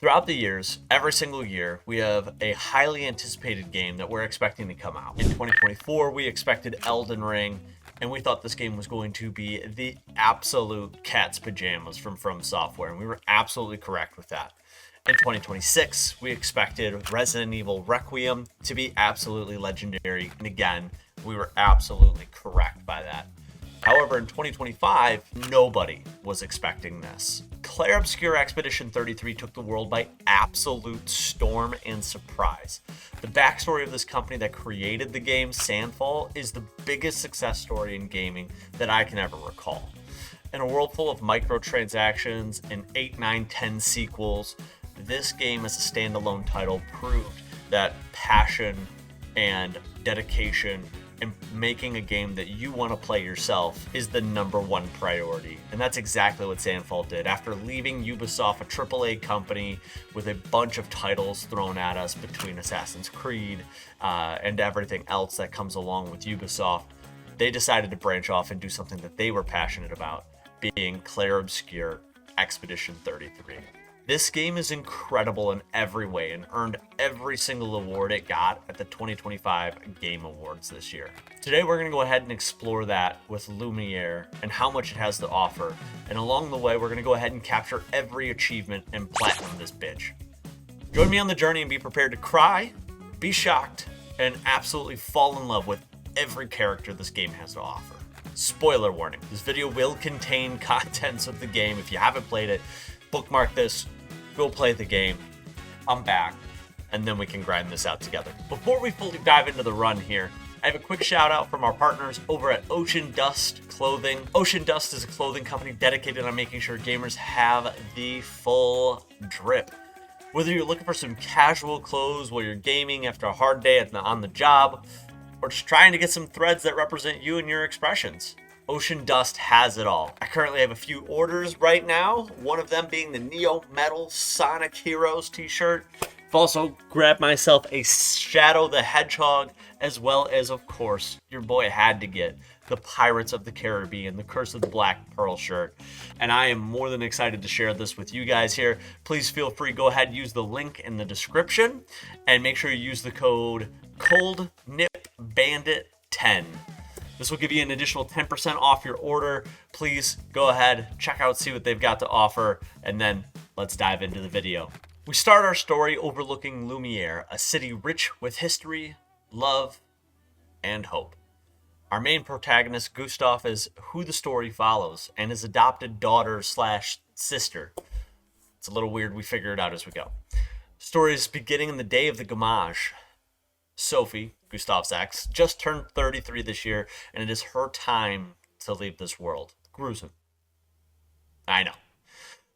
Throughout the years, every single year, we have a highly anticipated game that we're expecting to come out. In 2024, we expected Elden Ring, and we thought this game was going to be the absolute cat's pajamas from Software, and we were absolutely correct with that. In 2026, we expected Resident Evil Requiem to be absolutely legendary, and again, we were absolutely correct by that. However, in 2025, nobody was expecting this. Clair Obscur Expedition 33 took the world by absolute storm and surprise. The backstory of this company that created the game, Sandfall, is the biggest success story in gaming that I can ever recall. In a world full of microtransactions and 8, 9, 10 sequels, this game as a standalone title proved that passion and dedication and making a game that you want to play yourself is the number one priority. And that's exactly what Sandfall did. After leaving Ubisoft, a AAA company with a bunch of titles thrown at us between Assassin's Creed and everything else that comes along with Ubisoft, they decided to branch off and do something that they were passionate about, being Clair Obscur Expedition 33. This game is incredible in every way and earned every single award it got at the 2025 Game Awards this year. Today we're going to go ahead and explore that with Lumiere and how much it has to offer, and along the way we're going to go ahead and capture every achievement and platinum this bitch. Join me on the journey and be prepared to cry, be shocked, and absolutely fall in love with every character this game has to offer. Spoiler warning, this video will contain contents of the game. If you haven't played it, bookmark this, go play the game, I'm back, and then we can grind this out together. Before we fully dive into the run here, I have a quick shout out from our partners over at Ocean Dust Clothing. Ocean Dust is a clothing company dedicated on making sure gamers have the full drip. Whether you're looking for some casual clothes while you're gaming after a hard day on the job, or just trying to get some threads that represent you and your expressions, Ocean Dust has it all. I currently have a few orders right now, one of them being the Neo Metal Sonic Heroes t-shirt. I've also grabbed myself a Shadow the Hedgehog, as well as, of course, your boy had to get the Pirates of the Caribbean, the Curse of the Black Pearl shirt. And I am more than excited to share this with you guys here. Please feel free, go ahead and use the link in the description, and make sure you use the code COLDNIPBANDIT10. This will give you an additional 10% off your order. Please go ahead, check out, see what they've got to offer, and then let's dive into the video. We start our story overlooking Lumiere, a city rich with history, love, and hope. Our main protagonist, Gustav, is who the story follows, and his adopted daughter/sister. It's a little weird, we figure it out as we go. Story is beginning in the day of the Gamage. Sophie, Gustav's ex, just turned 33 this year, and it is her time to leave this world. Gruesome. I know.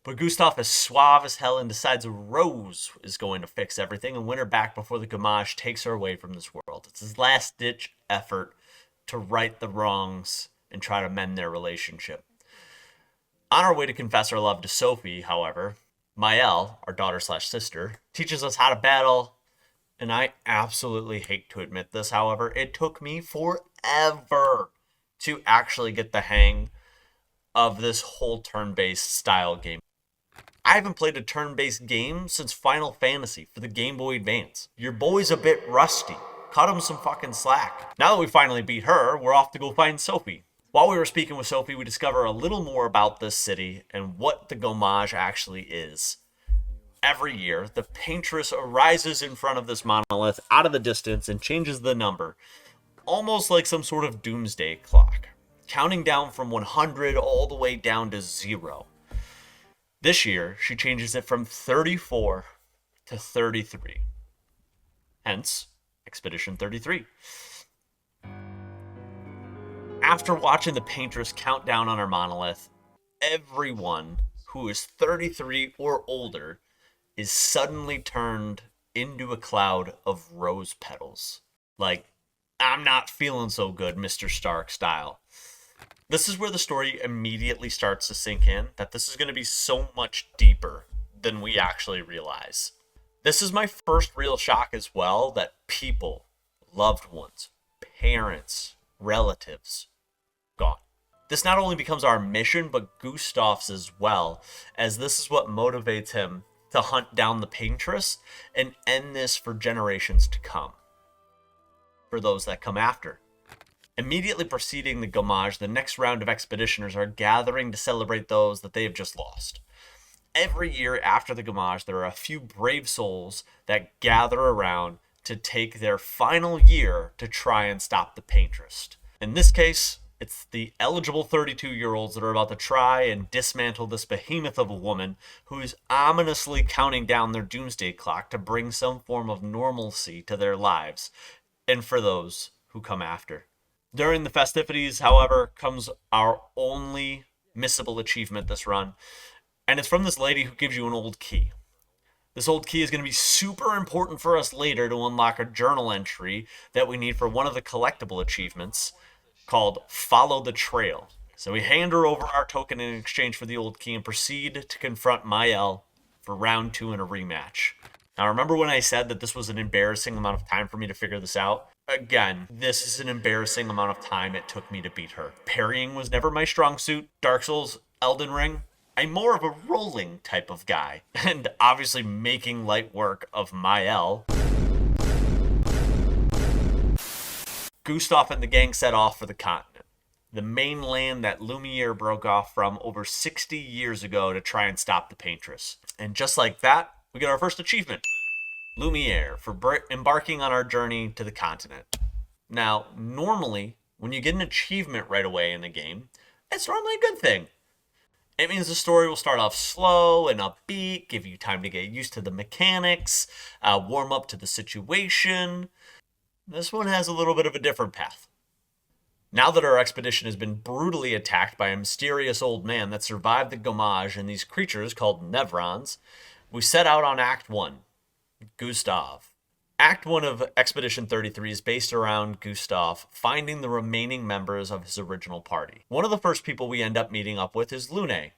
But Gustav is suave as hell and decides Rose is going to fix everything and win her back before the Gamage takes her away from this world. It's his last-ditch effort to right the wrongs and try to mend their relationship. On our way to confess our love to Sophie, however, Maëlle, our daughter/sister, teaches us how to battle. And I absolutely hate to admit this, however, it took me forever to actually get the hang of this whole turn-based style game. I haven't played a turn-based game since Final Fantasy for the Game Boy Advance. Your boy's a bit rusty. Cut him some fucking slack. Now that we finally beat her, we're off to go find Sophie. While we were speaking with Sophie, we discover a little more about this city and what the Gamage actually is. Every year, the paintress arises in front of this monolith out of the distance and changes the number, almost like some sort of doomsday clock, counting down from 100 all the way down to 0. This year, she changes it from 34 to 33. Hence, Expedition 33. After watching the paintress count down on her monolith, everyone who is 33 or older is suddenly turned into a cloud of rose petals. Like, I'm not feeling so good, Mr. Stark style. This is where the story immediately starts to sink in, that this is going to be so much deeper than we actually realize. This is my first real shock as well, that people, loved ones, parents, relatives, gone. This not only becomes our mission, but Gustav's as well, as this is what motivates him to hunt down the paintress and end this for generations to come, for those that come after. Immediately preceding the Gommage, the next round of expeditioners are gathering to celebrate those that they have just lost. Every year after the Gommage, there are a few brave souls that gather around to take their final year to try and stop the paintress. In this case, it's the eligible 32-year-olds that are about to try and dismantle this behemoth of a woman who is ominously counting down their doomsday clock to bring some form of normalcy to their lives, and for those who come after. During the festivities, however, comes our only missable achievement this run, and it's from this lady who gives you an old key. This old key is going to be super important for us later to unlock a journal entry that we need for one of the collectible achievements called Follow the Trail. So we hand her over our token in exchange for the old key and proceed to confront Mael for round 2 in a rematch. Now remember when I said that this was an embarrassing amount of time for me to figure this out? Again, this is an embarrassing amount of time it took me to beat her. Parrying was never my strong suit. Dark Souls, Elden Ring, I'm more of a rolling type of guy. And obviously making light work of Mael. Gustav and the gang set off for the continent, the mainland that Lumiere broke off from over 60 years ago to try and stop the paintress. And just like that, we get our first achievement. Lumiere, for embarking on our journey to the continent. Now, normally, when you get an achievement right away in the game, it's normally a good thing. It means the story will start off slow and upbeat, give you time to get used to the mechanics, warm up to the situation. This one has a little bit of a different path. Now that our expedition has been brutally attacked by a mysterious old man that survived the Gommage and these creatures called Nevrons, we set out on Act 1, Gustav. Act 1 of Expedition 33 is based around Gustav finding the remaining members of his original party. One of the first people we end up meeting up with is Lune,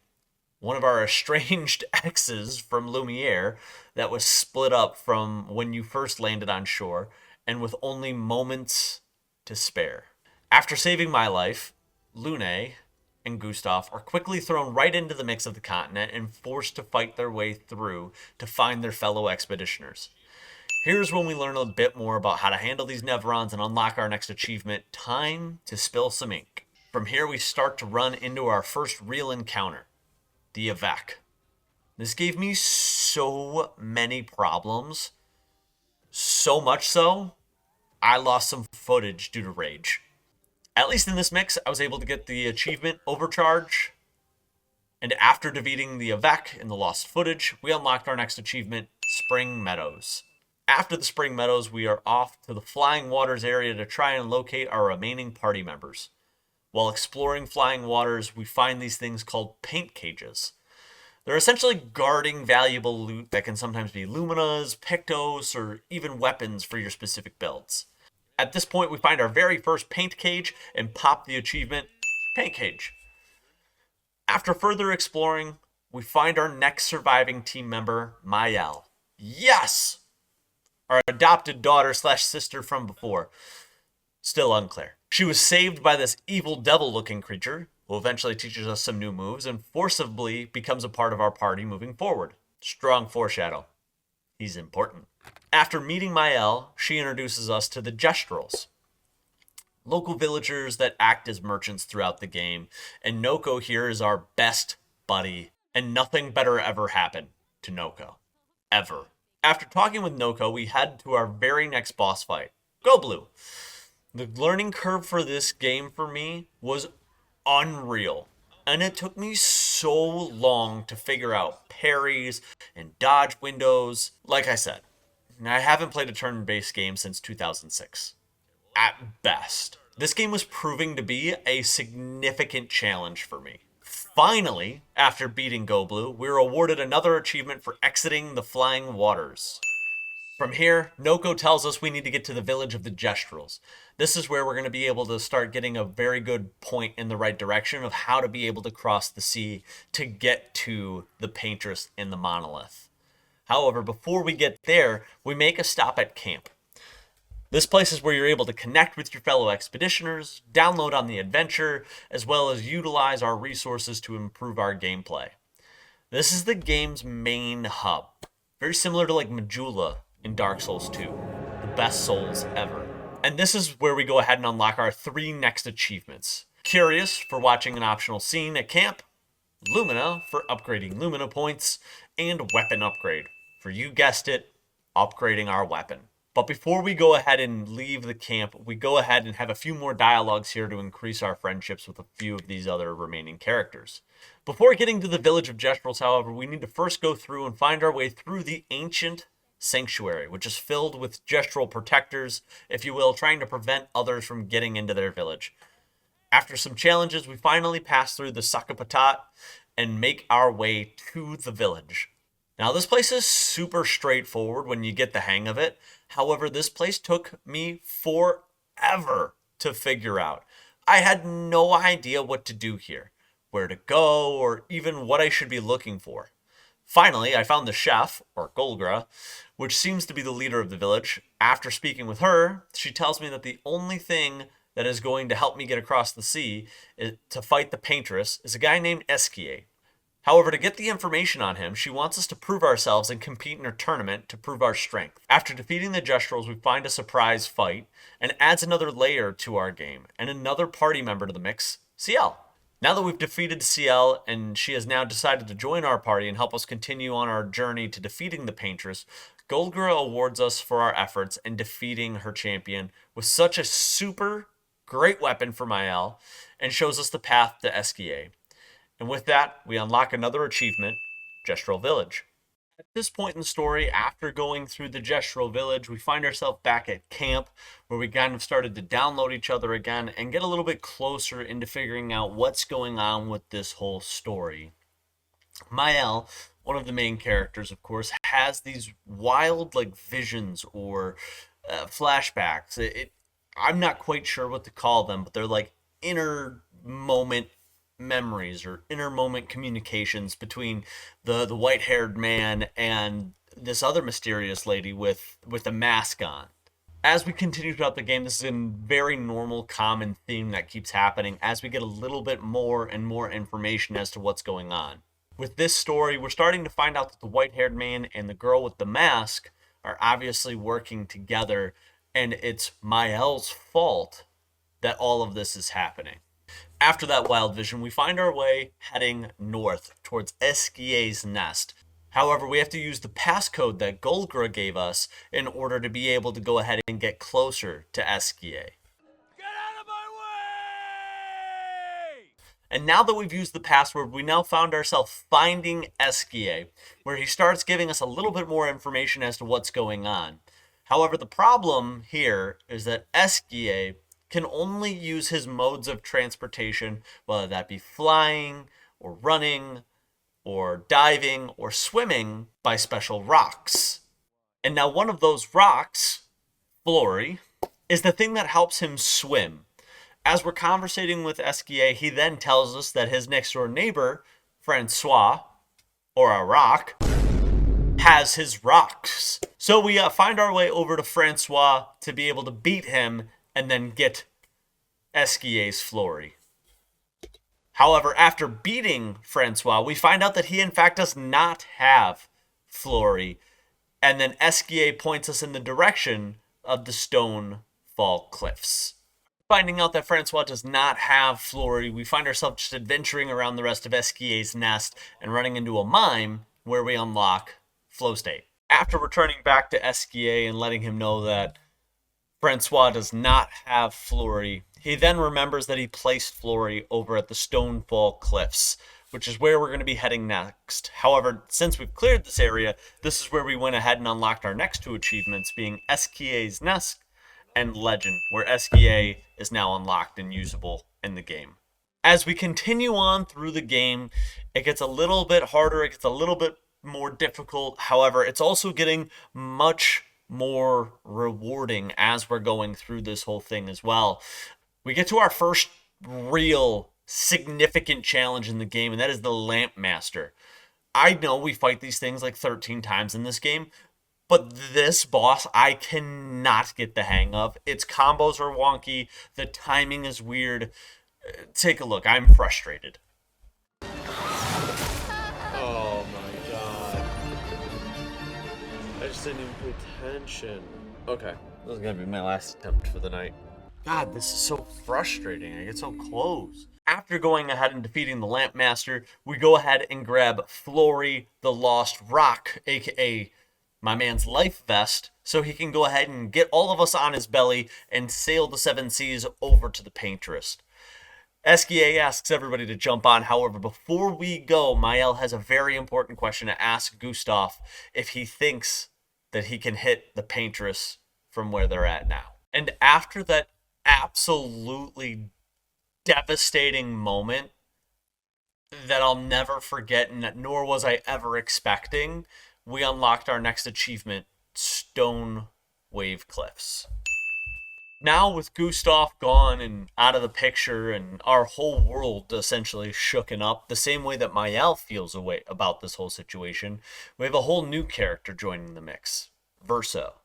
one of our estranged exes from Lumiere that was split up from when you first landed on shore and with only moments to spare. After saving my life, Lune and Gustav are quickly thrown right into the mix of the continent and forced to fight their way through to find their fellow expeditioners. Here's when we learn a bit more about how to handle these Nevrons and unlock our next achievement, Time to Spill Some Ink. From here we start to run into our first real encounter, the Avec. This gave me so many problems, so much so, I lost some footage due to rage. At least in this mix, I was able to get the achievement Overcharge, and after defeating the Avec in the lost footage, we unlocked our next achievement, Spring Meadows. After the Spring Meadows, we are off to the Flying Waters area to try and locate our remaining party members. While exploring Flying Waters, we find these things called paint cages. They're essentially guarding valuable loot that can sometimes be Luminas, Pictos, or even weapons for your specific builds. At this point, we find our very first paint cage and pop the achievement, Paint Cage. After further exploring, we find our next surviving team member, Mael. Yes! Our adopted daughter/sister from before. Still unclear. She was saved by this evil devil-looking creature, who eventually teaches us some new moves and forcibly becomes a part of our party moving forward. Strong foreshadow. He's important. After meeting Mael, she introduces us to the Gestrels, local villagers that act as merchants throughout the game, and Noko here is our best buddy, and nothing better ever happened to Noko. Ever. After talking with Noko, we head to our very next boss fight, Goblu. The learning curve for this game for me was unreal, and it took me so long to figure out parries and dodge windows. Like I said, I haven't played a turn-based game since 2006. At best. This game was proving to be a significant challenge for me. Finally, after beating Goblu, we were awarded another achievement for exiting the Flying Waters. From here, Noko tells us we need to get to the village of the Gestrels. This is where we're going to be able to start getting a very good point in the right direction of how to be able to cross the sea to get to the paintress in the monolith. However, before we get there, we make a stop at camp. This place is where you're able to connect with your fellow expeditioners, download on the adventure, as well as utilize our resources to improve our gameplay. This is the game's main hub. Very similar to like Majula in Dark Souls 2. The best souls ever. And this is where we go ahead and unlock our 3 next achievements. Curious for watching an optional scene at camp, Lumina for upgrading Lumina points, and weapon upgrade for, you guessed it, upgrading our weapon. But before we go ahead and leave the camp, we go ahead and have a few more dialogues here to increase our friendships with a few of these other remaining characters. Before getting to the village of Jestrels, however, we need to first go through and find our way through the ancient sanctuary, which is filled with Gestral protectors, if you will, trying to prevent others from getting into their village. After some challenges, we finally pass through the Sakapatat and make our way to the village. Now, this place is super straightforward when you get the hang of it. However, this place took me forever to figure out. I had no idea what to do here, where to go, or even what I should be looking for. Finally, I found the chef, or Golgra, which seems to be the leader of the village. After speaking with her, she tells me that the only thing that is going to help me get across the sea to fight the paintress is a guy named Esquier. However, to get the information on him, she wants us to prove ourselves and compete in her tournament to prove our strength. After defeating the Gestrals, we find a surprise fight, and adds another layer to our game, and another party member to the mix, CL. Now that we've defeated CL, and she has now decided to join our party and help us continue on our journey to defeating the Paintress, Golgra awards us for our efforts in defeating her champion with such a super great weapon for Mael, and shows us the path to Esquier. And with that, we unlock another achievement, Gestral Village. At this point in the story, after going through the Gestral Village, we find ourselves back at camp, where we kind of started to download each other again and get a little bit closer into figuring out what's going on with this whole story. Mael, one of the main characters, of course, has these wild like visions or flashbacks. I'm not quite sure what to call them, but they're like inner moment memories or inner moment communications between the white-haired man and this other mysterious lady with a mask on. As we continue throughout the game, this is a very normal, common theme that keeps happening as we get a little bit more and more information as to what's going on. With this story, we're starting to find out that the white-haired man and the girl with the mask are obviously working together, and it's Mael's fault that all of this is happening. After that wild vision, we find our way heading north towards Esquier's nest. However, we have to use the passcode that Golgra gave us in order to be able to go ahead and get closer to Esquier. Get out of my way! And now that we've used the password, we now found ourselves finding Esquier, where he starts giving us a little bit more information as to what's going on. However, the problem here is that Esquier can only use his modes of transportation, whether that be flying or running or diving or swimming, by special rocks. And now one of those rocks, Flory, is the thing that helps him swim. As we're conversating with Esquier, he then tells us that his next door neighbor, Francois, or a rock, has his rocks. So we find our way over to Francois to be able to beat him and then get Esquier's Flory. However, after beating Francois, we find out that he in fact does not have Flory, and then Esquier points us in the direction of the Stonefall Cliffs. Finding out that Francois does not have Flory, we find ourselves just adventuring around the rest of Esquier's nest and running into a mine where we unlock Flow State. After returning back to Esquier and letting him know that Francois does not have Flory, he then remembers that he placed Flory over at the Stonefall Cliffs, which is where we're going to be heading next. However, since we've cleared this area, this is where we went ahead and unlocked our next 2 achievements, being Esquier's Nest and Legend, where Esquier is now unlocked and usable in the game. As we continue on through the game, it gets a little bit harder, it gets a little bit more difficult. However, it's also getting much more rewarding as we're going through this whole thing as well. We get to our first real significant challenge in the game, and that is the Lamp Master. I know we fight these things like 13 times in this game, but this boss I cannot get the hang of. Its combos are wonky, the timing is weird. Take a look, I'm frustrated. Oh my god. I just didn't even pay attention. Okay, this is gonna be my last attempt for the night. God, this is so frustrating. I get so close. After going ahead and defeating the Lamp Master, we go ahead and grab Flory the Lost Rock, aka my man's life vest, so he can go ahead and get all of us on his belly and sail the seven seas over to the Paintress. SKA asks everybody to jump on. However, before we go, Mael has a very important question to ask Gustav if he thinks that he can hit the Paintress from where they're at now. And after that absolutely devastating moment that I'll never forget, and that nor was I ever expecting, we unlocked our next achievement, Stone Wave Cliffs. Now with Gustav gone and out of the picture and our whole world essentially shooken up, the same way that Mael feels away about this whole situation, we have a whole new character joining the mix, Verso,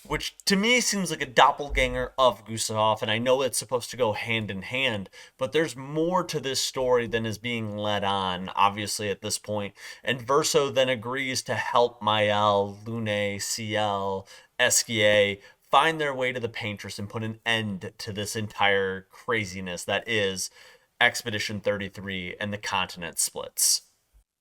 which to me seems like a doppelganger of Gustav, and I know it's supposed to go hand in hand, but there's more to this story than is being led on, obviously, at this point. And Verso then agrees to help Mael, Lune, CL, SKA find their way to the Paintress and put an end to this entire craziness that is Expedition 33 and the continent splits.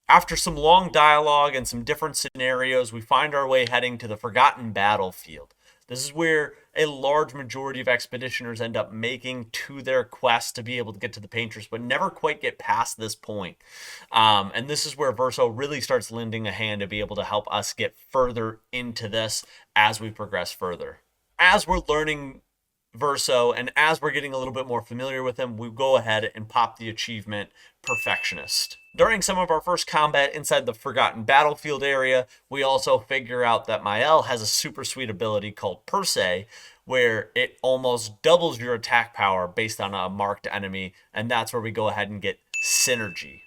After some long dialogue and some different scenarios, we find our way heading to the Forgotten Battlefield. This is where a large majority of expeditioners end up making to their quest to be able to get to the Paintress, but never quite get past this point. And this is where Verso really starts lending a hand to be able to help us get further into this as we progress further. As we're learning Verso and as we're getting a little bit more familiar with him, we go ahead and pop the achievement Perfectionist. During some of our first combat inside the Forgotten Battlefield area, we also figure out that Mael has a super sweet ability called Per Se, where it almost doubles your attack power based on a marked enemy, and that's where we go ahead and get Synergy.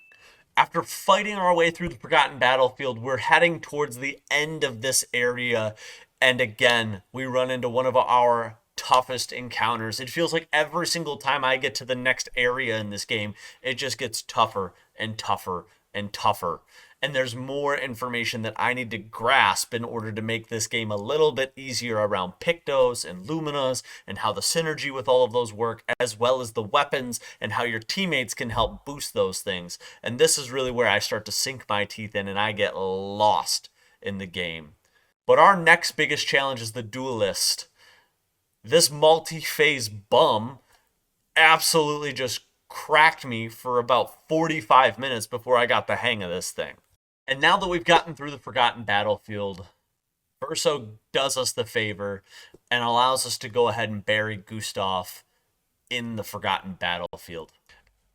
After fighting our way through the Forgotten Battlefield, we're heading towards the end of this area, and again, we run into one of our toughest encounters. It feels like every single time I get to the next area in this game, it just gets tougher and tougher and tougher. And there's more information that I need to grasp in order to make this game a little bit easier around Pictos and Luminas and how the synergy with all of those work, as well as the weapons and how your teammates can help boost those things. And this is really where I start to sink my teeth in and I get lost in the game. But our next biggest challenge is the Duelist. This multi-phase bum absolutely just cracked me for about 45 minutes before I got the hang of this thing. And now that we've gotten through the Forgotten Battlefield, Verso does us the favor and allows us to go ahead and bury Gustav in the Forgotten Battlefield.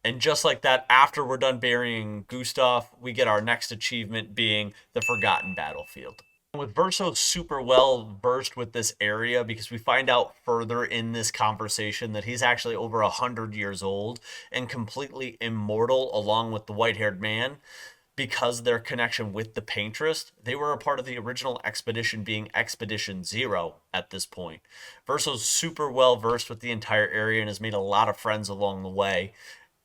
And just like that, after we're done burying Gustav, we get our next achievement being the Forgotten Battlefield. With Verso super well versed with this area, because we find out further in this conversation that he's actually over 100 years old and completely immortal along with the white-haired man, because their connection with the Paintress. They were a part of the original expedition being Expedition 0 at this point. Verso's super well versed with the entire area and has made a lot of friends along the way.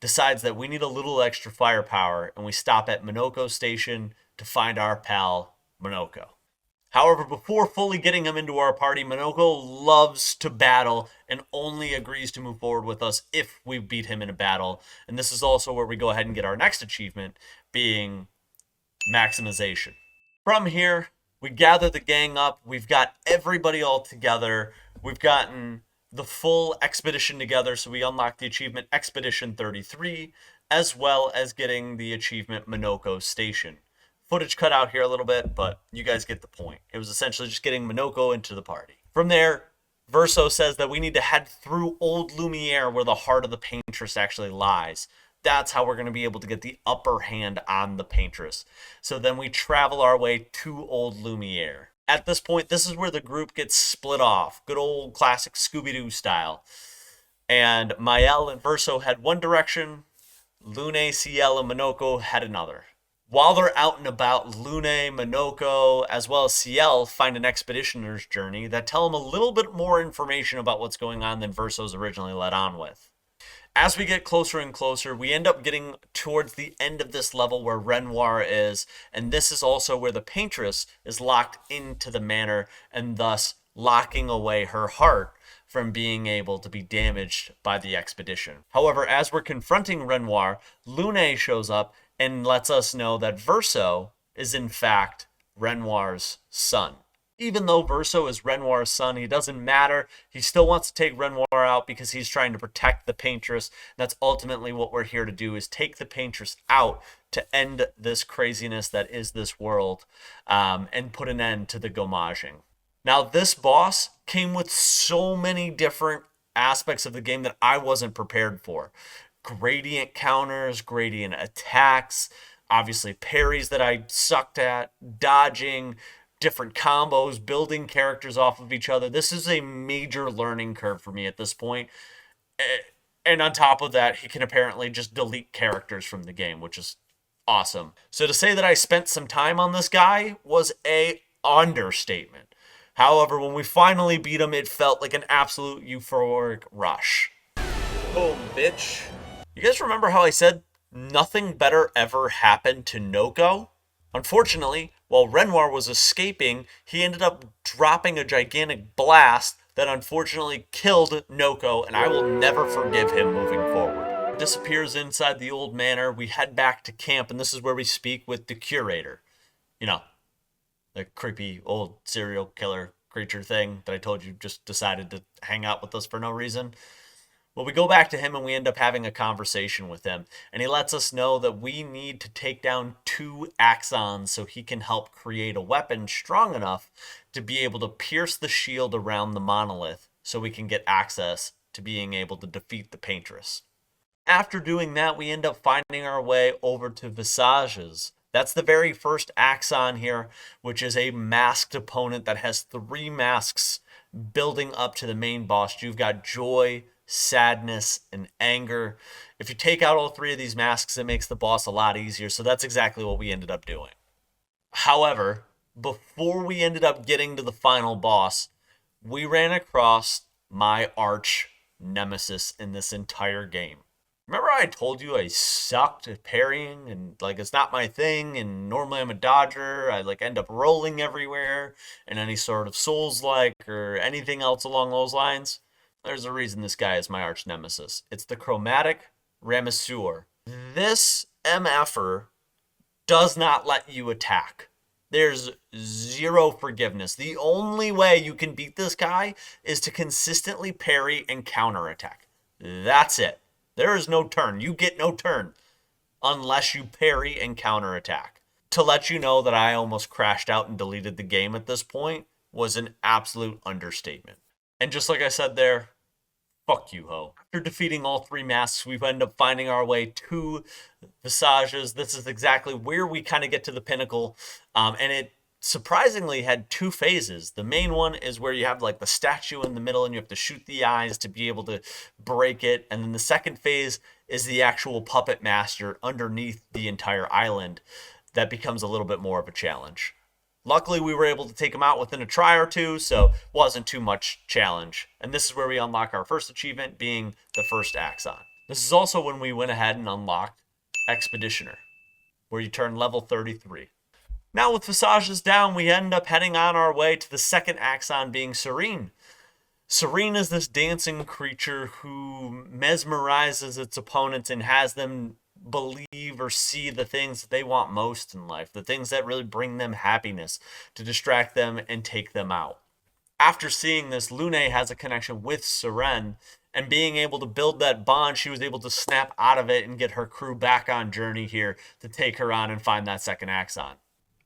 Decides that we need a little extra firepower, and we stop at Minoko Station to find our pal, Minoko. However, before fully getting him into our party, Minoko loves to battle and only agrees to move forward with us if we beat him in a battle. And this is also where we go ahead and get our next achievement, being Maximization. From here, we gather the gang up. We've got everybody all together. We've gotten the full expedition together, so we unlock the achievement Expedition 33, as well as getting the achievement Minoko Station. Footage cut out here a little bit, but you guys get the point. It was essentially just getting Minoko into the party. From there, Verso says that we need to head through Old Lumiere, where the heart of the Paintress actually lies. That's how we're going to be able to get the upper hand on the Paintress. So then we travel our way to Old Lumiere. At this point, this is where the group gets split off. Good old classic Scooby-Doo style. And Mael and Verso head one direction. Lune, CL, and Minoko head another. While they're out and about, Lune, Minoko, as well as CL find an expeditioner's journey that tell them a little bit more information about what's going on than Verso's originally let on with. As we get closer and closer, we end up getting towards the end of this level where Renoir is, and this is also where the paintress is locked into the manor and thus locking away her heart from being able to be damaged by the expedition. However, as we're confronting Renoir, Lune shows up and lets us know that Verso is in fact Renoir's son. Even though Verso is Renoir's son, he doesn't matter. He still wants to take Renoir out because he's trying to protect the paintress. That's ultimately what we're here to do, is take the paintress out to end this craziness that is this world, and put an end to the gommaging. Now, this boss came with so many different aspects of the game that I wasn't prepared for. Gradient counters, gradient attacks, obviously parries that I sucked at, dodging, different combos, building characters off of each other. This is a major learning curve for me at this point. And on top of that, he can apparently just delete characters from the game, which is awesome. So to say that I spent some time on this guy was a understatement. However, when we finally beat him, it felt like an absolute euphoric rush. Boom, bitch. You guys remember how I said nothing better ever happened to Noko? Unfortunately, while Renoir was escaping, he ended up dropping a gigantic blast that unfortunately killed Noko, and I will never forgive him moving forward. Disappears inside the old manor. We head back to camp, and this is where we speak with the curator. You know, the creepy old serial killer creature thing that I told you just decided to hang out with us for no reason. Well, we go back to him and we end up having a conversation with him. And he lets us know that we need to take down 2 axons so he can help create a weapon strong enough to be able to pierce the shield around the monolith so we can get access to being able to defeat the paintress. After doing that, we end up finding our way over to Visages. That's the very first axon here, which is a masked opponent that has 3 masks building up to the main boss. You've got Joy, Sadness, and Anger. If you take out all 3 of these masks, it makes the boss a lot easier, so that's exactly what we ended up doing. However, before we ended up getting to the final boss, we ran across my arch nemesis in this entire game. Remember I told you I sucked at parrying and it's not my thing, and normally I'm a dodger. I end up rolling everywhere and any sort of Souls-like or anything else along those lines. There's a reason this guy is my arch nemesis. It's the chromatic Ramesseur. This MFer does not let you attack. There's zero forgiveness. The only way you can beat this guy is to consistently parry and counterattack. That's it. There is no turn. You get no turn unless you parry and counterattack. To let you know that I almost crashed out and deleted the game at this point was an absolute understatement. And just like I said there, fuck you, ho. After defeating all 3 masks, we end up finding our way to Visages. This is exactly where we kind of get to the pinnacle. And it surprisingly had 2 phases. The main one is where you have the statue in the middle and you have to shoot the eyes to be able to break it. And then the second phase is the actual puppet master underneath the entire island. That becomes a little bit more of a challenge. Luckily, we were able to take him out within a try or 2, so it wasn't too much challenge. And this is where we unlock our first achievement, being the first Axon. This is also when we went ahead and unlocked Expeditioner, where you turn level 33. Now with Visages down, we end up heading on our way to the second Axon, being Serene. Serene is this dancing creature who mesmerizes its opponents and has them believe or see the things that they want most in life, the things that really bring them happiness, to distract them and take them out. After seeing this, Lune has a connection with Seren, and being able to build that bond, she was able to snap out of it and get her crew back on journey here to take her on and find that second Axon.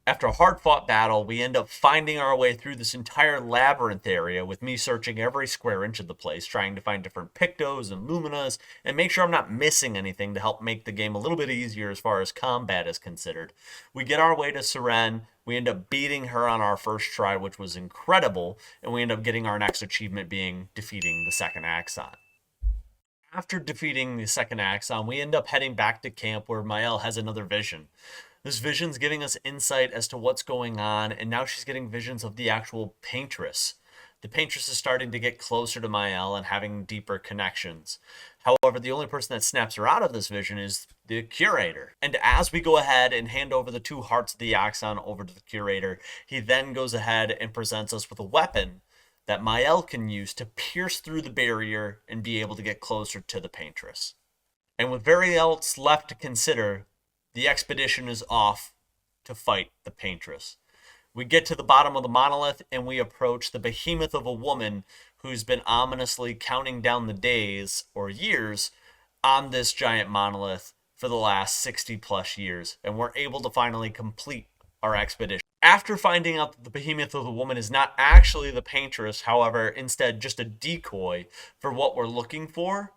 After a hard-fought battle, we end up finding our way through this entire labyrinth area, with me searching every square inch of the place, trying to find different Pictos and Luminas, and make sure I'm not missing anything to help make the game a little bit easier as far as combat is considered. We get our way to Seren, we end up beating her on our first try, which was incredible, and we end up getting our next achievement being defeating the second Axon. After defeating the second Axon, we end up heading back to camp where Maëlle has another vision. This vision's giving us insight as to what's going on, and now she's getting visions of the actual paintress. The Paintress is starting to get closer to Mael and having deeper connections. However, the only person that snaps her out of this vision is the Curator. And as we go ahead and hand over the 2 hearts of the Axon over to the Curator, he then goes ahead and presents us with a weapon that Mael can use to pierce through the barrier and be able to get closer to the Paintress. And with very else left to consider, the expedition is off to fight the Paintress. We get to the bottom of the monolith and we approach the behemoth of a woman who's been ominously counting down the days or years on this giant monolith for the last 60 plus years. And we're able to finally complete our expedition. After finding out that the behemoth of the woman is not actually the Paintress, however, instead just a decoy for what we're looking for,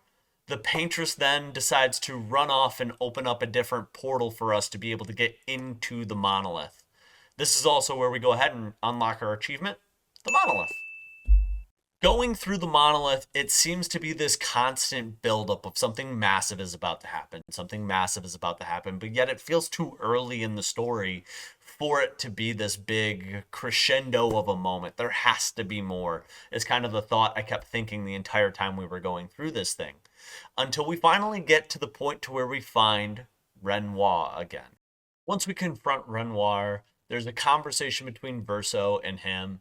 the Paintress then decides to run off and open up a different portal for us to be able to get into the monolith. This is also where we go ahead and unlock our achievement, the monolith. Going through the monolith, it seems to be this constant buildup of something massive is about to happen. Something massive is about to happen, but yet it feels too early in the story for it to be this big crescendo of a moment. There has to be more, is kind of the thought I kept thinking the entire time we were going through this thing. Until we finally get to the point to where we find Renoir again. Once we confront Renoir, there's a conversation between Verso and him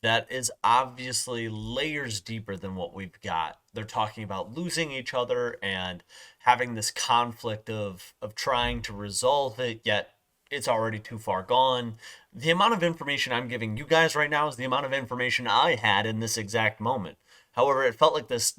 that is obviously layers deeper than what we've got. They're talking about losing each other and having this conflict of trying to resolve it, yet it's already too far gone. The amount of information I'm giving you guys right now is the amount of information I had in this exact moment. However, it felt like this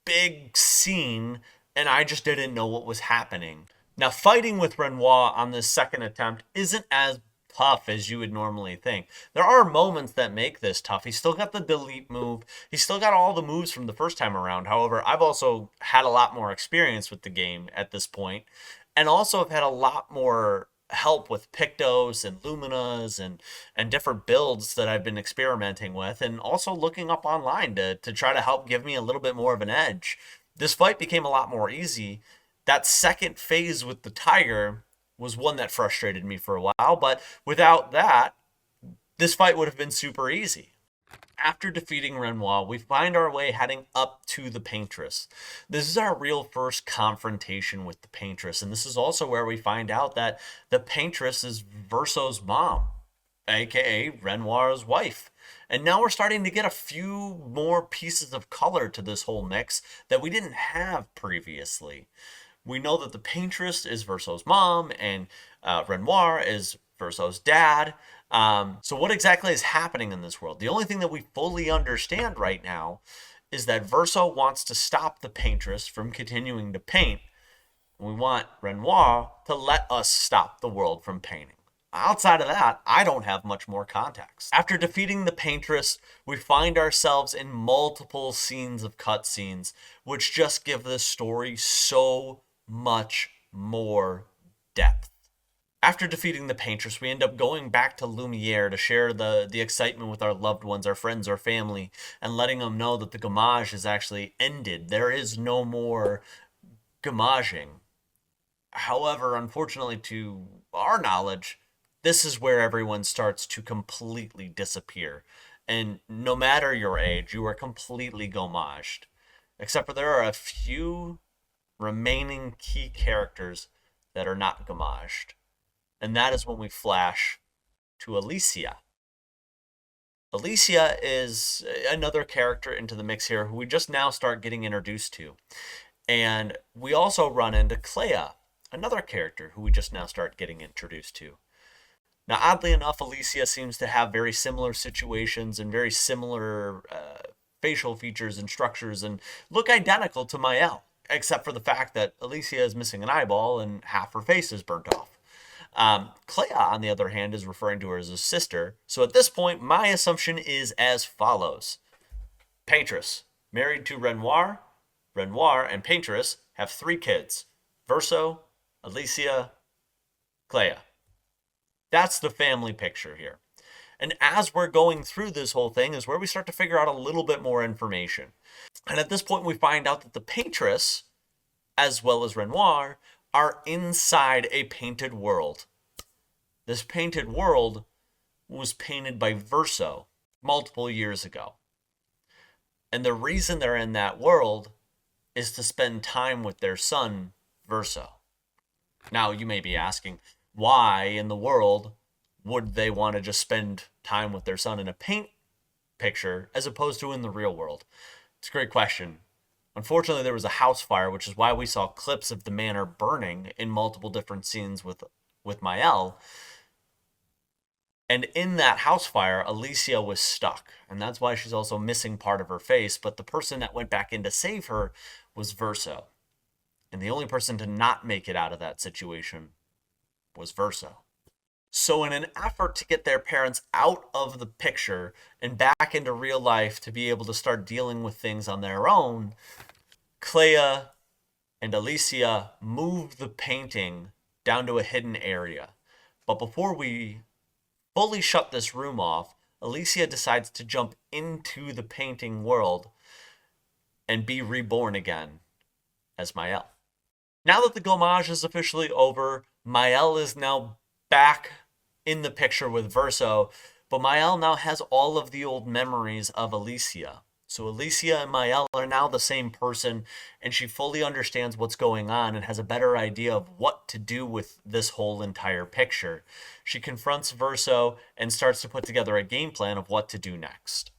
big scene and I just didn't know what was happening. Now, fighting with Renoir on this second attempt isn't as tough as you would normally think. There are moments that make this tough. He's still got the delete move. He's still got all the moves from the first time around. However, I've also had a lot more experience with the game at this point, and also have had a lot more help with Pictos and Luminas and different builds that I've been experimenting with, and also looking up online to try to help give me a little bit more of an edge. This fight became a lot more easy. That second phase with the tiger was one that frustrated me for a while, but without that, this fight would have been super easy. After defeating Renoir, we find our way heading up to the Paintress. This is our real first confrontation with the Paintress, and this is also where we find out that the Paintress is Verso's mom, aka Renoir's wife. And now we're starting to get a few more pieces of color to this whole mix that we didn't have previously. We know that the Paintress is Verso's mom, and Renoir is Verso's dad. So what exactly is happening in this world? The only thing that we fully understand right now is that Verso wants to stop the Paintress from continuing to paint. We want Renoir to let us stop the world from painting. Outside of that, I don't have much more context. After defeating the Paintress, we find ourselves in multiple scenes of cutscenes, which just give this story so much more depth. After defeating the Paintress, we end up going back to Lumiere to share the excitement with our loved ones, our friends, our family, and letting them know that the Gamage is actually ended. There is no more Gamaging. However, unfortunately to our knowledge, this is where everyone starts to completely disappear. And no matter your age, you are completely Gamaged. Except for there are a few remaining key characters that are not Gamaged. And that is when we flash to Alicia. Alicia is another character into the mix here who we just now start getting introduced to. And we also run into Clair, another character who we just now start getting introduced to. Now, oddly enough, Alicia seems to have very similar situations and very similar facial features and structures and look identical to Mael, except for the fact that Alicia is missing an eyeball and half her face is burnt off. Clair, on the other hand, is referring to her as a sister. So at this point, my assumption is as follows. Paintress, married to Renoir. Renoir and Paintress have 3 kids. Verso, Alicia, Clair. That's the family picture here. And as we're going through this whole thing is where we start to figure out a little bit more information. And at this point, we find out that the Paintress, as well as Renoir, are inside a painted world. This painted world was painted by Verso. multiple years ago. And the reason they're in that world is to spend time with their son, Verso. Now, you may be asking, why in the world would they want to just spend time with their son in a paint picture as opposed to in the real world? It's a great question. Unfortunately, there was a house fire, which is why we saw clips of the manor burning in multiple different scenes with Mael. And in that house fire, Alicia was stuck. And that's why she's also missing part of her face. But the person that went back in to save her was Verso. And the only person to not make it out of that situation was Verso. So in an effort to get their parents out of the picture and back into real life to be able to start dealing with things on their own, Clea and Alicia move the painting down to a hidden area. But before we fully shut this room off, Alicia decides to jump into the painting world and be reborn again as Mael. Now that the gommage is officially over, Mael is now back in the picture with Verso, but Mael now has all of the old memories of Alicia. So Alicia and Mael are now the same person, and she fully understands what's going on and has a better idea of what to do with this whole entire picture. She confronts Verso and starts to put together a game plan of what to do next.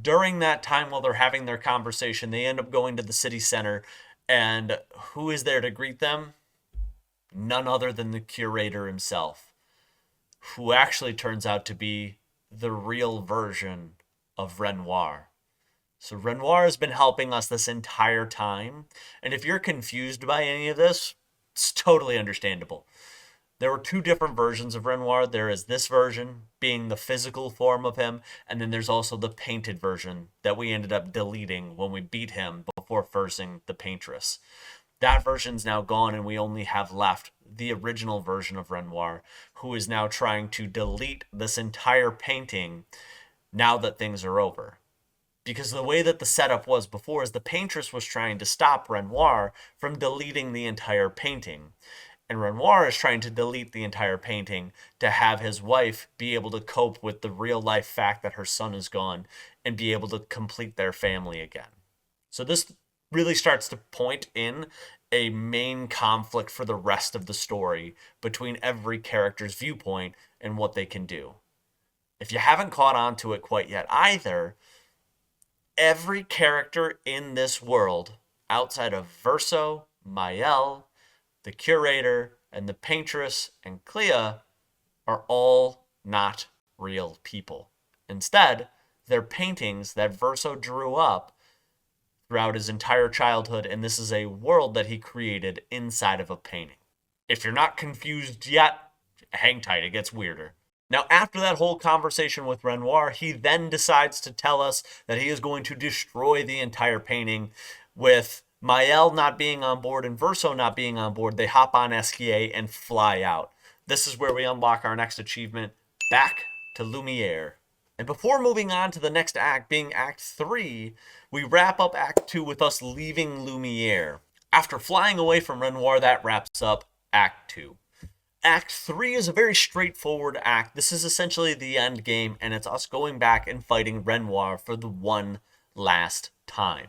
During that time, while they're having their conversation, they end up going to the city center, and who is there to greet them? None other than the curator himself, who actually turns out to be the real version of Renoir. So Renoir has been helping us this entire time, and if you're confused by any of this, it's totally understandable. There were two different versions of Renoir. There is this version being the physical form of him, and then there's also the painted version that we ended up deleting when we beat him before versing the paintress. That version's now gone, and we only have left the original version of Renoir, who is now trying to delete this entire painting now that things are over. Because the way that the setup was before is the paintress was trying to stop Renoir from deleting the entire painting. And Renoir is trying to delete the entire painting to have his wife be able to cope with the real life fact that her son is gone and be able to complete their family again. So this really starts to point in a main conflict for the rest of the story between every character's viewpoint and what they can do. If you haven't caught on to it quite yet either, every character in this world, outside of Verso, Mael, the curator, and the paintress, and Clea, are all not real people. Instead, they're paintings that Verso drew up throughout his entire childhood, and this is a world that he created inside of a painting. If you're not confused yet, hang tight, it gets weirder. Now, after that whole conversation with Renoir, he then decides to tell us that he is going to destroy the entire painting. With Mael not being on board and Verso not being on board, they hop on Esquier and fly out. This is where we unlock our next achievement, Back to Lumiere. And before moving on to the next act, being Act 3, we wrap up Act 2 with us leaving Lumiere. After flying away from Renoir, that wraps up Act 2. Act 3 is a very straightforward act. This is essentially the end game, and it's us going back and fighting Renoir for the one last time.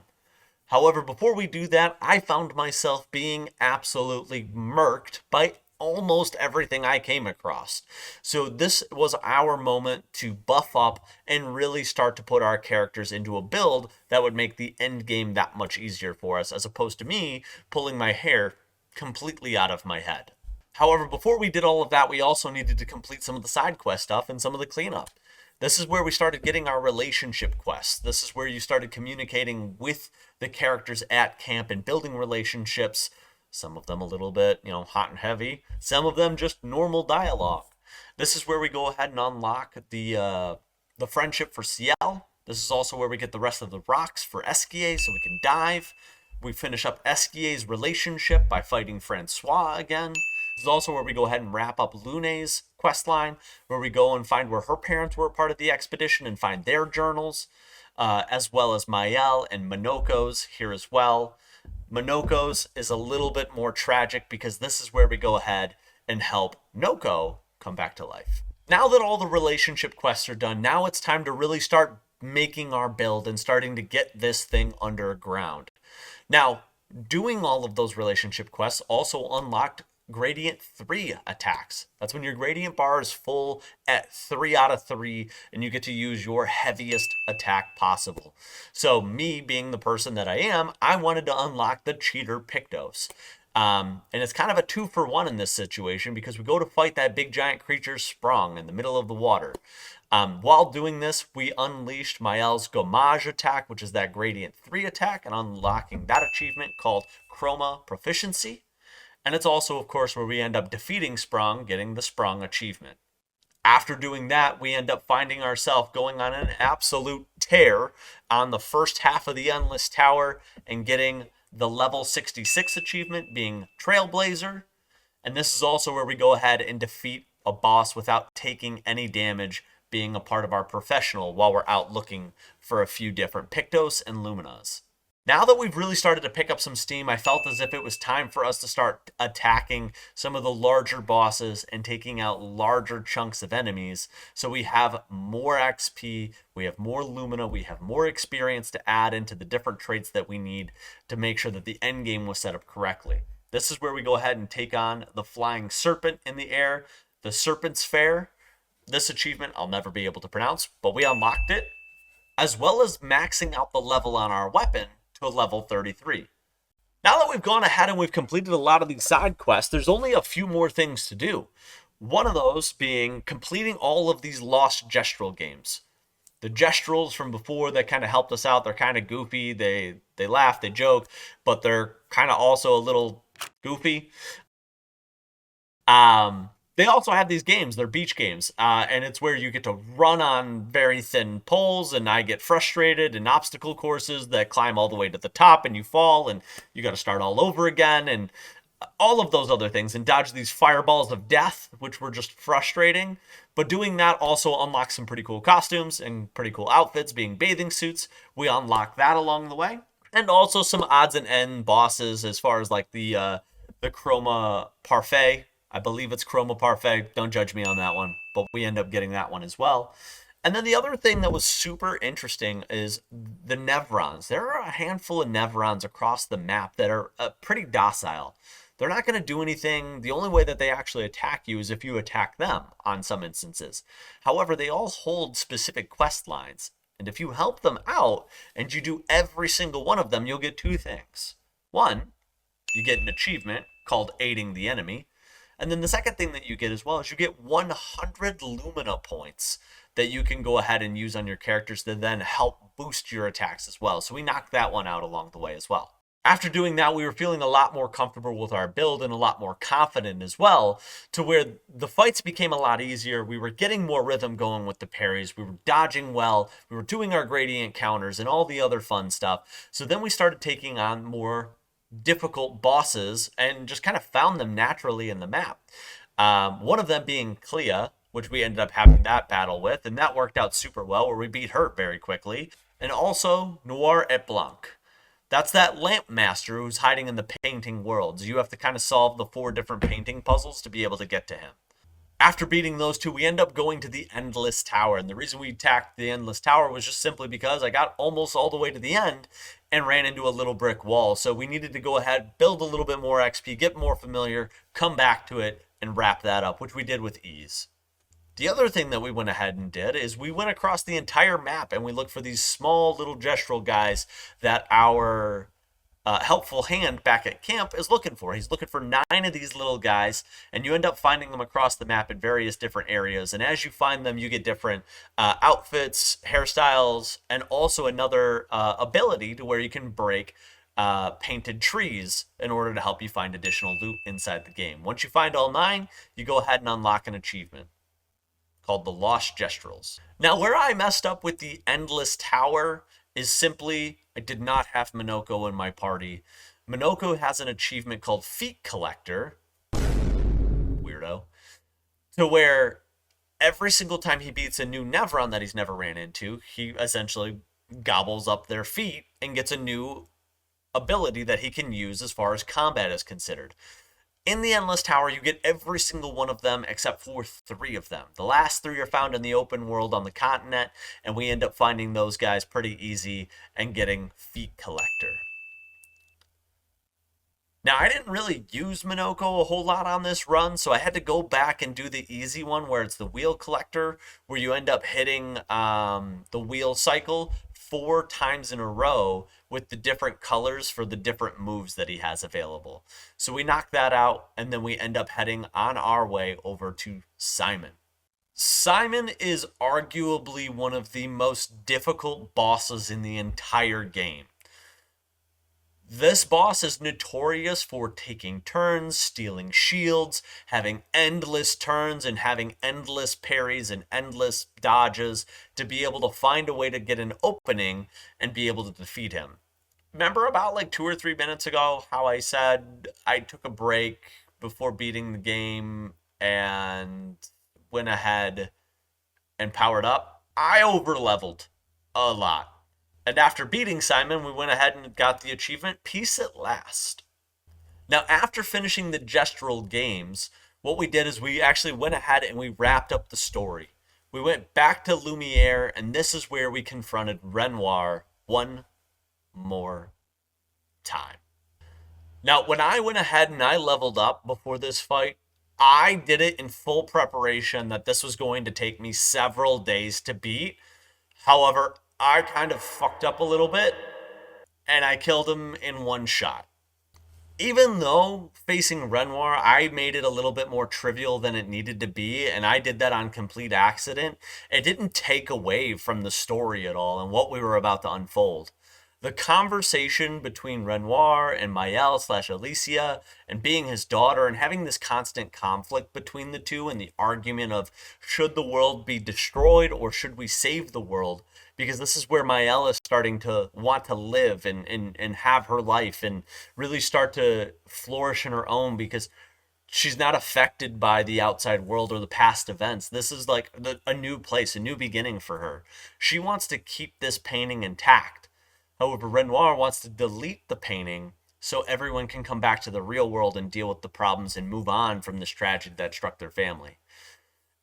However, before we do that, I found myself being absolutely murked by almost everything I came across. So this was our moment to buff up and really start to put our characters into a build that would make the end game that much easier for us, as opposed to me pulling my hair completely out of my head. However, before we did all of that, we also needed to complete some of the side quest stuff and some of the cleanup. This is where we started getting our relationship quests. This is where you started communicating with the characters at camp and building relationships. Some of them a little bit, hot and heavy. Some of them just normal dialogue. This is where we go ahead and unlock the friendship for Ciel. This is also where we get the rest of the rocks for Esquier so we can dive. We finish up Esquier's relationship by fighting Francois again. This is also where we go ahead and wrap up Lune's questline, where we go and find where her parents were a part of the expedition and find their journals, as well as Mael and Minoko's here as well. Minoko's is a little bit more tragic because this is where we go ahead and help Noko come back to life. Now that all the relationship quests are done, now it's time to really start making our build and starting to get this thing underground. Now, doing all of those relationship quests also unlocked gradient 3 attacks. That's when your gradient bar is full at 3 out of 3 and you get to use your heaviest attack possible. So me being the person that I am, I wanted to unlock the cheater Pictos. And it's kind of a 2-for-1 in this situation because we go to fight that big giant creature Sprung in the middle of the water. While doing this, we unleashed Mael's Gommage attack, which is that gradient 3 attack, and unlocking that achievement called Chroma Proficiency. And it's also, of course, where we end up defeating Sprung, getting the Sprung achievement. After doing that, we end up finding ourselves going on an absolute tear on the first half of the Endless Tower and getting the level 66 achievement being Trailblazer. And this is also where we go ahead and defeat a boss without taking any damage, being a part of our professional while we're out looking for a few different Pictos and Luminas. Now that we've really started to pick up some steam, I felt as if it was time for us to start attacking some of the larger bosses and taking out larger chunks of enemies so we have more XP, we have more Lumina, we have more experience to add into the different traits that we need to make sure that the end game was set up correctly. This is where we go ahead and take on the Flying Serpent in the air, the Serpent's Fair. This achievement I'll never be able to pronounce, but we unlocked it, as well as maxing out the level on our weapon to a level 33. Now that we've gone ahead and we've completed a lot of these side quests, there's only a few more things to do. One of those being completing all of these lost gestural games. The gestrals from before that kind of helped us out, they're kind of goofy, they laugh, they joke, but they're kind of also a little goofy. They also have these games, they're beach games, and it's where you get to run on very thin poles, and I get frustrated in obstacle courses that climb all the way to the top, and you fall, and you got to start all over again, and all of those other things, and dodge these fireballs of death, which were just frustrating. But doing that also unlocks some pretty cool costumes and pretty cool outfits, being bathing suits. We unlock that along the way, and also some odds and end bosses as far as like the Chroma Parfait. I believe it's Chroma Parfait. Don't judge me on that one, but we end up getting that one as well. And then the other thing that was super interesting is the Nevrons. There are a handful of Nevrons across the map that are pretty docile. They're not going to do anything. The only way that they actually attack you is if you attack them on some instances. However, they all hold specific quest lines. And if you help them out and you do every single one of them, you'll get 2 things. One, you get an achievement called Aiding the Enemy. And then the second thing that you get as well is you get 100 Lumina points that you can go ahead and use on your characters to then help boost your attacks as well. So we knocked that one out along the way as well. After doing that, we were feeling a lot more comfortable with our build and a lot more confident as well, to where the fights became a lot easier. We were getting more rhythm going with the parries. We were dodging well. We were doing our gradient counters and all the other fun stuff. So then we started taking on more difficult bosses and just kind of found them naturally in the map. One of them being Clea, which we ended up having that battle with, and that worked out super well, where we beat her very quickly. And also Noir et Blanc. That's that lamp master who's hiding in the painting worlds. You have to kind of solve the 4 different painting puzzles to be able to get to him. After beating those 2, we end up going to the Endless Tower. And the reason we attacked the Endless Tower was just simply because I got almost all the way to the end and ran into a little brick wall. So we needed to go ahead, build a little bit more XP, get more familiar, come back to it, and wrap that up, which we did with ease. The other thing that we went ahead and did is we went across the entire map and we looked for these small little gestural guys that our helpful hand back at camp is looking for. He's looking for 9 of these little guys, and you end up finding them across the map in various different areas. And as you find them, you get different outfits, hairstyles, and also another ability to where you can break painted trees in order to help you find additional loot inside the game. Once you find all 9, you go ahead and unlock an achievement called the Lost Gestrals. Now, where I messed up with the Endless Tower is simply I did not have Minoko in my party. Minoko has an achievement called Feet Collector, weirdo, to where every single time he beats a new Nevron that he's never ran into, he essentially gobbles up their feet and gets a new ability that he can use as far as combat is considered. In the Endless Tower, you get every single one of them except for 3 of them. The last 3 are found in the open world on the continent, and we end up finding those guys pretty easy and getting Feet Collector. Now, I didn't really use Minoko a whole lot on this run, so I had to go back and do the easy one where it's the Wheel Collector, where you end up hitting the wheel cycle 4 times in a row with the different colors for the different moves that he has available. So we knock that out, and then we end up heading on our way over to Simon. Simon is arguably one of the most difficult bosses in the entire game. This boss is notorious for taking turns, stealing shields, having endless turns, and having endless parries and endless dodges to be able to find a way to get an opening and be able to defeat him. Remember about like 2 or 3 minutes ago how I said I took a break before beating the game and went ahead and powered up? I overleveled a lot. And after beating Simon, we went ahead and got the achievement, Peace at Last. Now, after finishing the gestural games, what we did is we actually went ahead and we wrapped up the story. We went back to Lumiere, and this is where we confronted Renoir one more time. Now, when I went ahead and I leveled up before this fight, I did it in full preparation that this was going to take me several days to beat. However, I kind of fucked up a little bit, and I killed him in one shot. Even though facing Renoir, I made it a little bit more trivial than it needed to be, and I did that on complete accident, it didn't take away from the story at all and what we were about to unfold. The conversation between Renoir and Maëlle/Alicia and being his daughter and having this constant conflict between the two and the argument of should the world be destroyed or should we save the world, because this is where Maëlle is starting to want to live and have her life and really start to flourish in her own because she's not affected by the outside world or the past events. This is like a new place, a new beginning for her. She wants to keep this painting intact. However, Renoir wants to delete the painting so everyone can come back to the real world and deal with the problems and move on from this tragedy that struck their family.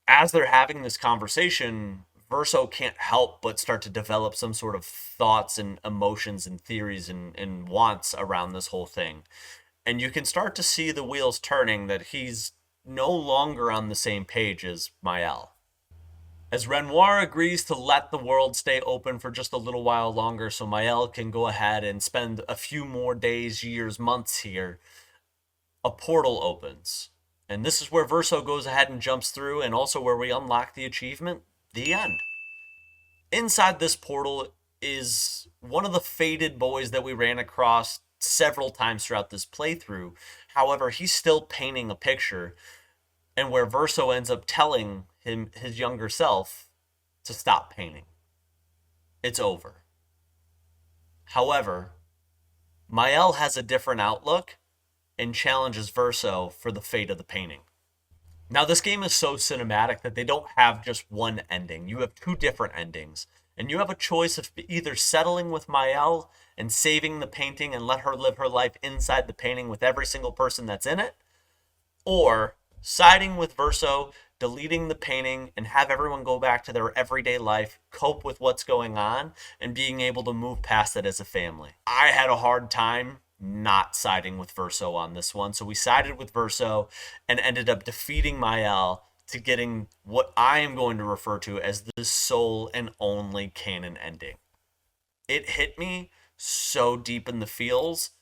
As they're having this conversation, Verso can't help but start to develop some sort of thoughts and emotions and theories and wants around this whole thing. And you can start to see the wheels turning that he's no longer on the same page as Maëlle. As Renoir agrees to let the world stay open for just a little while longer so Maëlle can go ahead and spend a few more days, years, months here, a portal opens. And this is where Verso goes ahead and jumps through, and also where we unlock the achievement, the end. Inside this portal is one of the faded boys that we ran across several times throughout this playthrough. However, he's still painting a picture, and where Verso ends up telling him, his younger self, to stop painting. It's over. However, Maëlle has a different outlook and challenges Verso for the fate of the painting. Now, this game is so cinematic that they don't have just one ending. You have 2 different endings. And you have a choice of either settling with Maëlle and saving the painting and let her live her life inside the painting with every single person that's in it, or siding with Verso, deleting the painting, and have everyone go back to their everyday life, cope with what's going on, and being able to move past it as a family. I had a hard time not siding with Verso on this one, so we sided with Verso and ended up defeating Maëlle to getting what I am going to refer to as the sole and only canon ending. It hit me so deep in the feels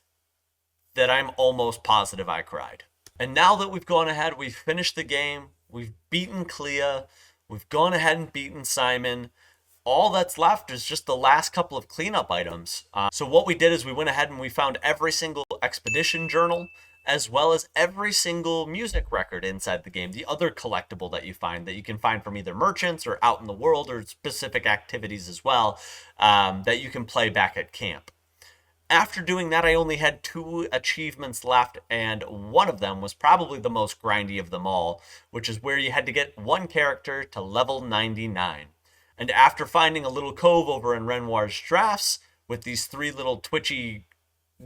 that I'm almost positive I cried. And now that we've gone ahead, we've finished the game, we've beaten Clea, we've gone ahead and beaten Simon, all that's left is just the last couple of cleanup items. So what we did is we went ahead and we found every single expedition journal, as well as every single music record inside the game, the other collectible that you can find from either merchants or out in the world or specific activities as well, that you can play back at camp. After doing that, I only had 2 achievements left, and one of them was probably the most grindy of them all, which is where you had to get one character to level 99. And after finding a little cove over in Renoir's drafts with these 3 little twitchy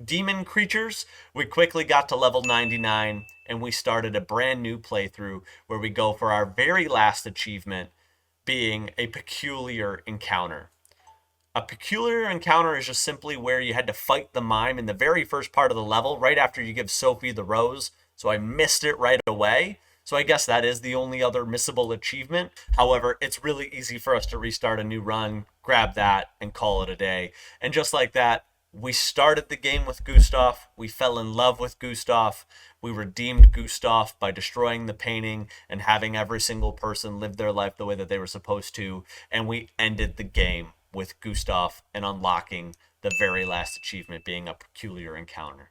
demon creatures, we quickly got to level 99 and we started a brand new playthrough where we go for our very last achievement, being a peculiar encounter. A peculiar encounter is just simply where you had to fight the mime in the very first part of the level, right after you give Sophie the rose. So I missed it right away. So I guess that is the only other missable achievement. However, it's really easy for us to restart a new run, grab that, and call it a day. And just like that, we started the game with Gustav. We fell in love with Gustav. We redeemed Gustav by destroying the painting and having every single person live their life the way that they were supposed to. And we ended the game with Gustav and unlocking the very last achievement, being a peculiar encounter.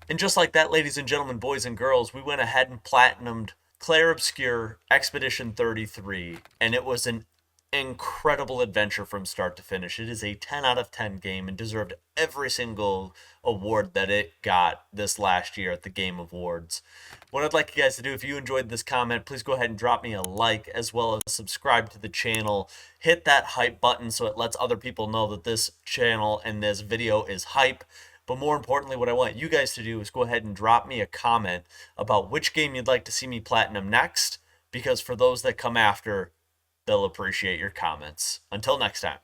And just like that, ladies and gentlemen, boys and girls, we went ahead and platinumed Clair Obscur Expedition 33, and it was an incredible adventure from start to finish. It is a 10 out of 10 game and deserved every single award that it got this last year at the Game Awards. What I'd like you guys to do, if you enjoyed this comment, please go ahead and drop me a like, as well as subscribe to the channel. Hit that hype button so it lets other people know that this channel and this video is hype. But more importantly, what I want you guys to do is go ahead and drop me a comment about which game you'd like to see me platinum next, because for those that come after, they'll appreciate your comments. Until next time.